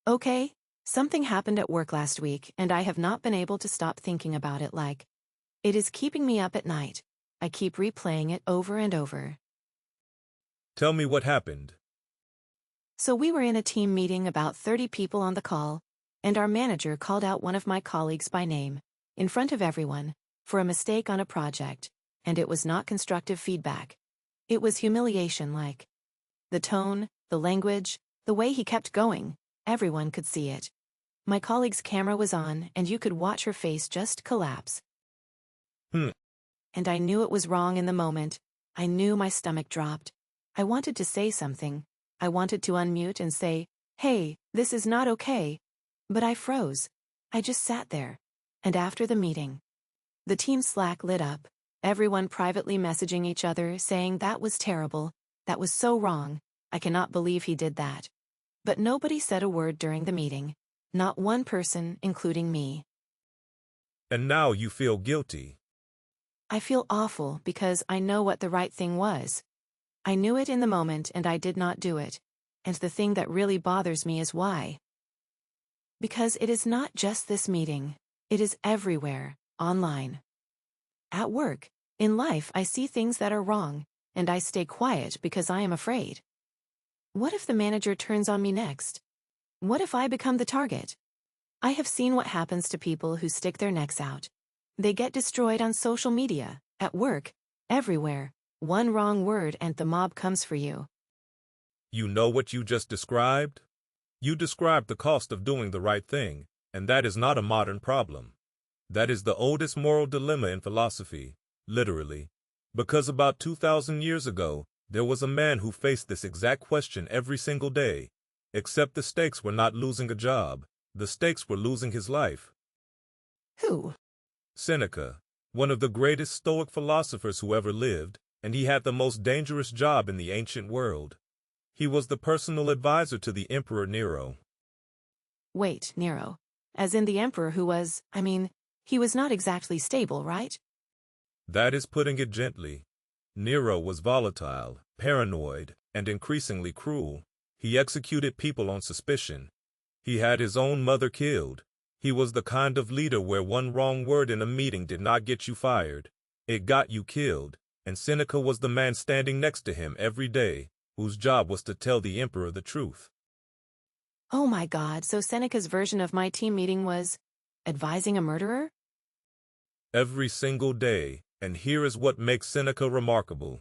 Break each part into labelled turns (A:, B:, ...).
A: Okay, something happened at work last week and I have not been able to stop thinking about it like. It is keeping me up at night. I keep replaying it over and over.
B: Tell me what happened.
A: So we were in a team meeting, about 30 people on the call, and our manager called out one of my colleagues by name, in front of everyone, for a mistake on a project, and it was not constructive feedback. It was humiliation like. The tone, the language, the way he kept going, everyone could see it. My colleague's camera was on and you could watch her face just collapse. And I knew it was wrong in the moment. I knew my stomach dropped. I wanted to say something. I wanted to unmute and say, "Hey, this is not okay." But I froze. I just sat there. And after the meeting, the team Slack lit up, everyone privately messaging each other saying that was terrible, that was so wrong, I cannot believe he did that. But nobody said a word during the meeting. Not one person, including me.
B: And now you feel guilty.
A: I feel awful because I know what the right thing was. I knew it in the moment and I did not do it. And the thing that really bothers me is why. Because it is not just this meeting. It is everywhere, online. At work, in life, I see things that are wrong, and I stay quiet because I am afraid. What if the manager turns on me next? What if I become the target? I have seen what happens to people who stick their necks out. They get destroyed on social media, at work, everywhere. One wrong word and the mob comes for you.
B: You know what you just described? You described the cost of doing the right thing, and that is not a modern problem. That is the oldest moral dilemma in philosophy, literally. Because about 2,000 years ago, there was a man who faced this exact question every single day. Except the stakes were not losing a job. The stakes were losing his life.
A: Who?
B: Seneca, one of the greatest Stoic philosophers who ever lived, and he had the most dangerous job in the ancient world. He was the personal advisor to the Emperor Nero.
A: Wait, Nero. As in the emperor who was, he was not exactly stable, right?
B: That is putting it gently. Nero was volatile, paranoid, and increasingly cruel. He executed people on suspicion. He had his own mother killed. He was the kind of leader where one wrong word in a meeting did not get you fired. It got you killed, and Seneca was the man standing next to him every day, whose job was to tell the emperor the truth.
A: Oh my God, so Seneca's version of my team meeting was advising a murderer?
B: Every single day, and here is what makes Seneca remarkable.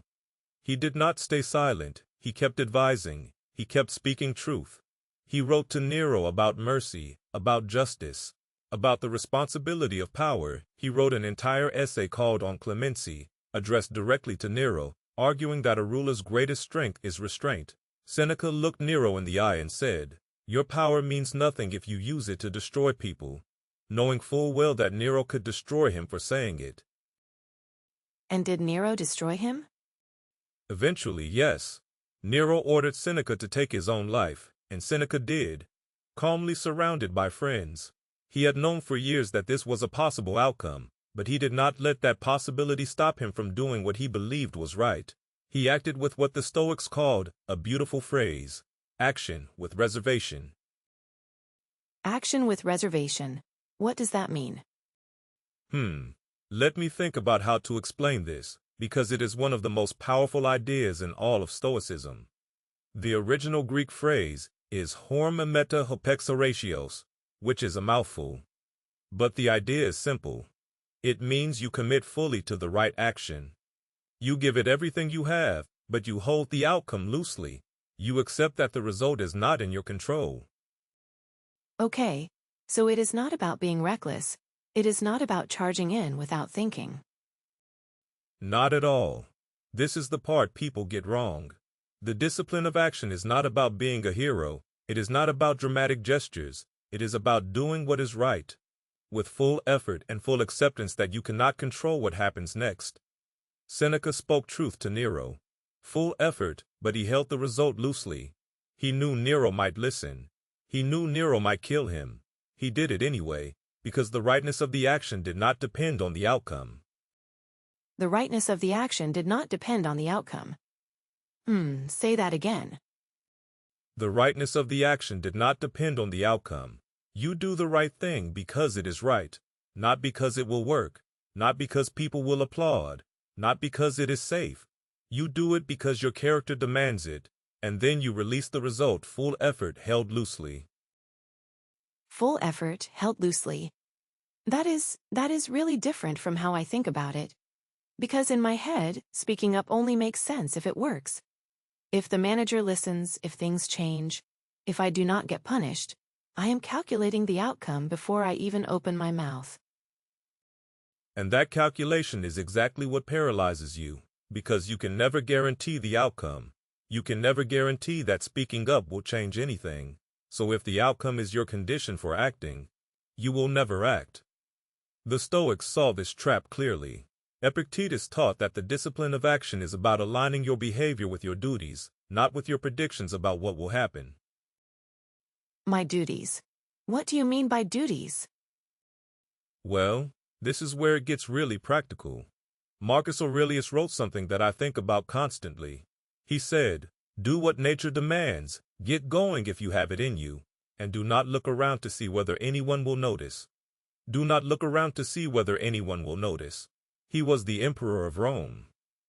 B: He did not stay silent, he kept advising, he kept speaking truth. He wrote to Nero about mercy, about justice, about the responsibility of power. He wrote an entire essay called On Clemency, addressed directly to Nero, arguing that a ruler's greatest strength is restraint. Seneca looked Nero in the eye and said, "Your power means nothing if you use it to destroy people," knowing full well that Nero could destroy him for saying it.
A: And did Nero destroy him?
B: Eventually, yes. Nero ordered Seneca to take his own life, and Seneca did, calmly surrounded by friends. He had known for years that this was a possible outcome, but he did not let that possibility stop him from doing what he believed was right. He acted with what the Stoics called a beautiful phrase: action with reservation.
A: Action with reservation. What does that mean?
B: Let me think about how to explain this, because it is one of the most powerful ideas in all of Stoicism. The original Greek phrase is horm meta hopexoratios, which is a mouthful. But the idea is simple. It means you commit fully to the right action. You give it everything you have, but you hold the outcome loosely. You accept that the result is not in your control.
A: Okay, so it is not about being reckless. It is not about charging in without thinking.
B: Not at all. This is the part people get wrong. The discipline of action is not about being a hero. It is not about dramatic gestures. It is about doing what is right, with full effort and full acceptance that you cannot control what happens next. Seneca spoke truth to Nero. Full effort, but he held the result loosely. He knew Nero might listen. He knew Nero might kill him. He did it anyway, because the rightness of the action did not depend on the outcome.
A: The rightness of the action did not depend on the outcome. Say that again.
B: The rightness of the action did not depend on the outcome. You do the right thing because it is right, not because it will work, not because people will applaud, not because it is safe. You do it because your character demands it, and then you release the result, full effort held loosely.
A: Full effort, held loosely. That is really different from how I think about it. Because in my head, speaking up only makes sense if it works. If the manager listens, if things change, if I do not get punished, I am calculating the outcome before I even open my mouth.
B: And that calculation is exactly what paralyzes you, because you can never guarantee the outcome. You can never guarantee that speaking up will change anything. So if the outcome is your condition for acting, you will never act. The Stoics saw this trap clearly. Epictetus taught that the discipline of action is about aligning your behavior with your duties, not with your predictions about what will happen.
A: My duties. What do you mean by duties?
B: Well, this is where it gets really practical. Marcus Aurelius wrote something that I think about constantly. He said, "Do what nature demands, get going if you have it in you, and do not look around to see whether anyone will notice." Do not look around to see whether anyone will notice. He was the emperor of Rome.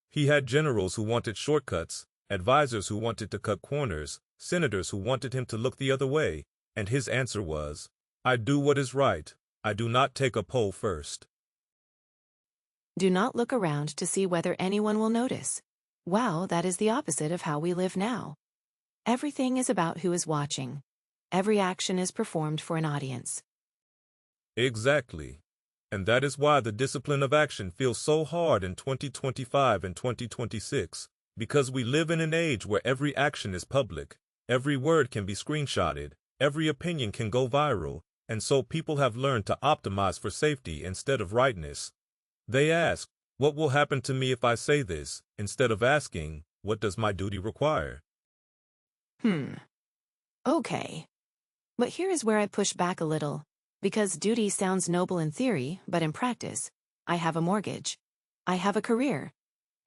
B: He had generals who wanted shortcuts, advisors who wanted to cut corners, senators who wanted him to look the other way, and his answer was, "I do what is right. I do not take a poll first."
A: Do not look around to see whether anyone will notice. Wow, that is the opposite of how we live now. Everything is about who is watching. Every action is performed for an audience.
B: Exactly. And that is why the discipline of action feels so hard in 2025 and 2026, because we live in an age where every action is public, every word can be screenshotted, every opinion can go viral, and so people have learned to optimize for safety instead of rightness. They ask, "What will happen to me if I say this?" instead of asking, "What does my duty require?"
A: Okay. But here is where I push back a little. Because duty sounds noble in theory, but in practice, I have a mortgage. I have a career.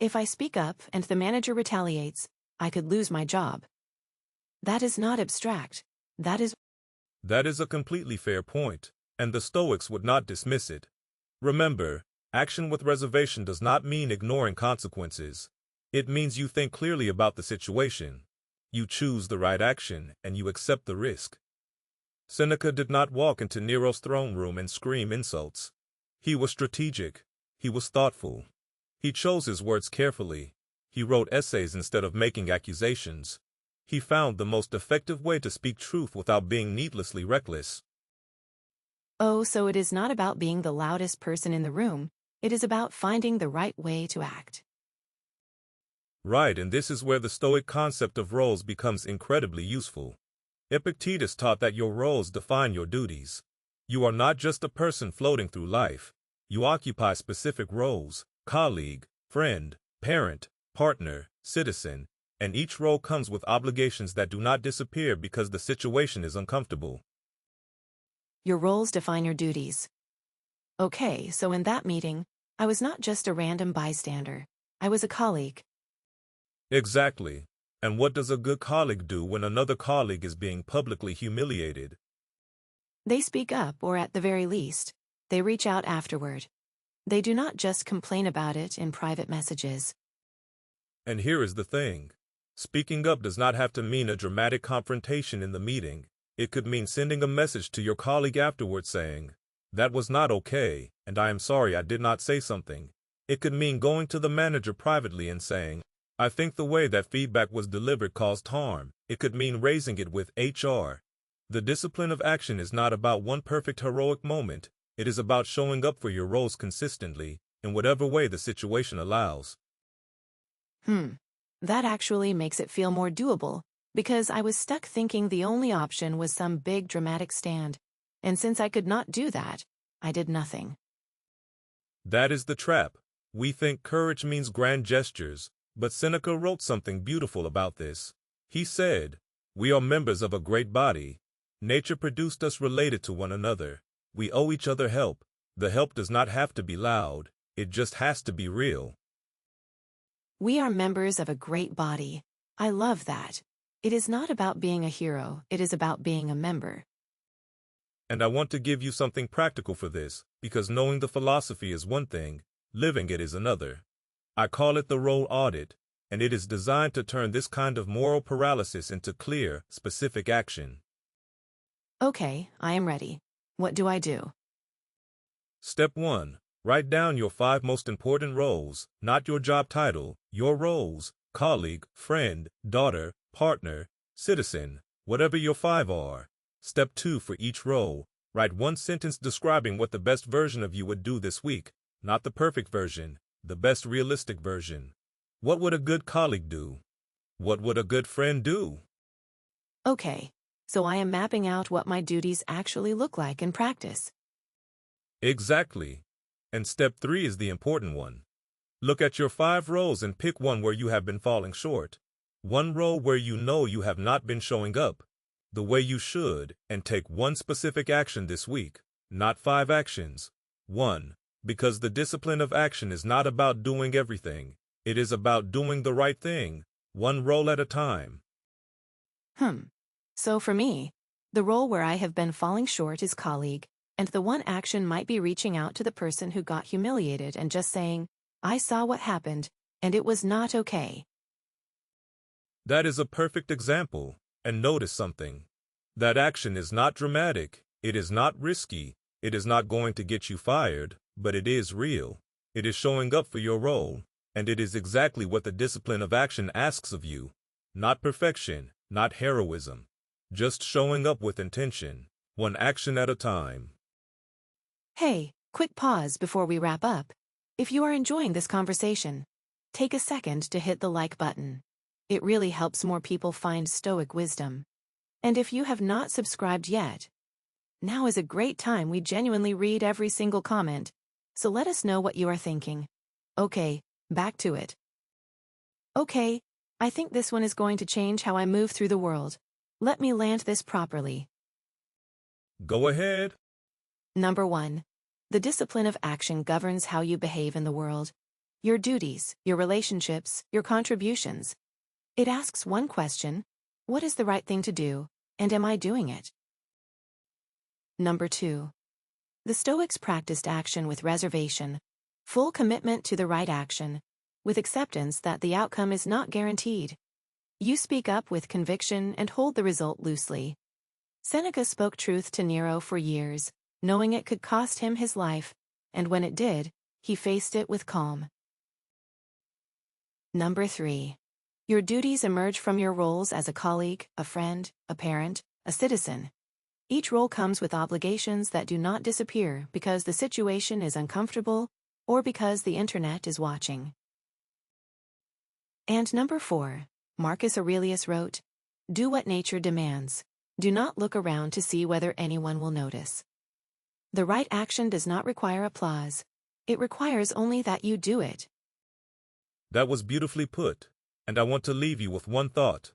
A: If I speak up and the manager retaliates, I could lose my job. That is not abstract. That is
B: a completely fair point, and the Stoics would not dismiss it. Remember, action with reservation does not mean ignoring consequences. It means you think clearly about the situation. You choose the right action, and you accept the risk. Seneca did not walk into Nero's throne room and scream insults. He was strategic. He was thoughtful. He chose his words carefully. He wrote essays instead of making accusations. He found the most effective way to speak truth without being needlessly reckless.
A: Oh, so it is not about being the loudest person in the room. It is about finding the right way to act.
B: Right, and this is where the Stoic concept of roles becomes incredibly useful. Epictetus taught that your roles define your duties. You are not just a person floating through life. You occupy specific roles: colleague, friend, parent, partner, citizen, and each role comes with obligations that do not disappear because the situation is uncomfortable.
A: Your roles define your duties. Okay, so in that meeting, I was not just a random bystander. I was a colleague.
B: Exactly. And what does a good colleague do when another colleague is being publicly humiliated?
A: They speak up, or at the very least, they reach out afterward. They do not just complain about it in private messages.
B: And here is the thing. Speaking up does not have to mean a dramatic confrontation in the meeting. It could mean sending a message to your colleague afterward saying, "That was not okay, and I am sorry I did not say something." It could mean going to the manager privately and saying, "I think the way that feedback was delivered caused harm." It could mean raising it with HR. The discipline of action is not about one perfect heroic moment. It is about showing up for your roles consistently, in whatever way the situation allows.
A: That actually makes it feel more doable, because I was stuck thinking the only option was some big dramatic stand. And since I could not do that, I did nothing.
B: That is the trap. We think courage means grand gestures, but Seneca wrote something beautiful about this. He said, "We are members of a great body. Nature produced us related to one another. We owe each other help. The help does not have to be loud. It just has to be real."
A: We are members of a great body. I love that. It is not about being a hero, it is about being a member.
B: And I want to give you something practical for this, because knowing the philosophy is one thing, living it is another. I call it the role audit, and it is designed to turn this kind of moral paralysis into clear, specific action.
A: Okay, I am ready. What do I do?
B: Step 1. Write down your 5 most important roles, not your job title, your roles: colleague, friend, daughter, partner, citizen, whatever your 5 are. Step 2. For each role, write 1 sentence describing what the best version of you would do this week, not the perfect version, the best realistic version. What would a good colleague do? What would a good friend do?
A: Okay, so I am mapping out what my duties actually look like in practice.
B: Exactly. And step 3 is the important one. Look at your 5 roles and pick one where you have been falling short. One role where you know you have not been showing up the way you should, and take 1 specific action this week, not 5 actions. 1. Because the discipline of action is not about doing everything. It is about doing the right thing, 1 role at a time.
A: So for me, the role where I have been falling short is colleague, and the 1 action might be reaching out to the person who got humiliated and just saying, I saw what happened, and it was not okay.
B: That is a perfect example. And notice something. That action is not dramatic, it is not risky, it is not going to get you fired, but it is real. It is showing up for your role, and it is exactly what the discipline of action asks of you. Not perfection, not heroism. Just showing up with intention, 1 action at a time.
A: Hey, quick pause before we wrap up. If you are enjoying this conversation, take a second to hit the like button. It really helps more people find Stoic wisdom. And if you have not subscribed yet, now is a great time. We genuinely read every single comment, so let us know what you are thinking. Okay, back to it. Okay, I think this one is going to change how I move through the world. Let me land this properly.
B: Go ahead.
A: Number 1. The discipline of action governs how you behave in the world. Your duties, your relationships, your contributions. It asks 1 question: what is the right thing to do, and am I doing it? Number 2. The Stoics practiced action with reservation, full commitment to the right action, with acceptance that the outcome is not guaranteed. You speak up with conviction and hold the result loosely. Seneca spoke truth to Nero for years, knowing it could cost him his life, and when it did, he faced it with calm. Number 3. Your duties emerge from your roles as a colleague, a friend, a parent, a citizen. Each role comes with obligations that do not disappear because the situation is uncomfortable or because the internet is watching. And number 4. Marcus Aurelius wrote, "Do what nature demands. Do not look around to see whether anyone will notice." The right action does not require applause. It requires only that you do it.
B: That was beautifully put. And I want to leave you with 1 thought.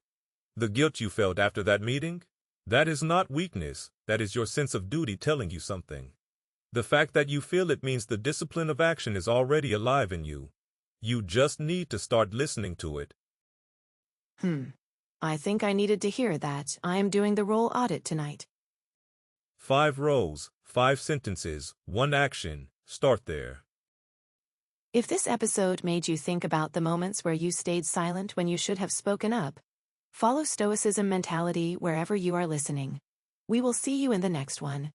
B: The guilt you felt after that meeting? That is not weakness, that is your sense of duty telling you something. The fact that you feel it means the discipline of action is already alive in you. You just need to start listening to it.
A: I think I needed to hear that. I am doing the role audit tonight.
B: 5 roles, 5 sentences, 1 action. Start there.
A: If this episode made you think about the moments where you stayed silent when you should have spoken up, follow Stoicism mentality wherever you are listening. We will see you in the next one.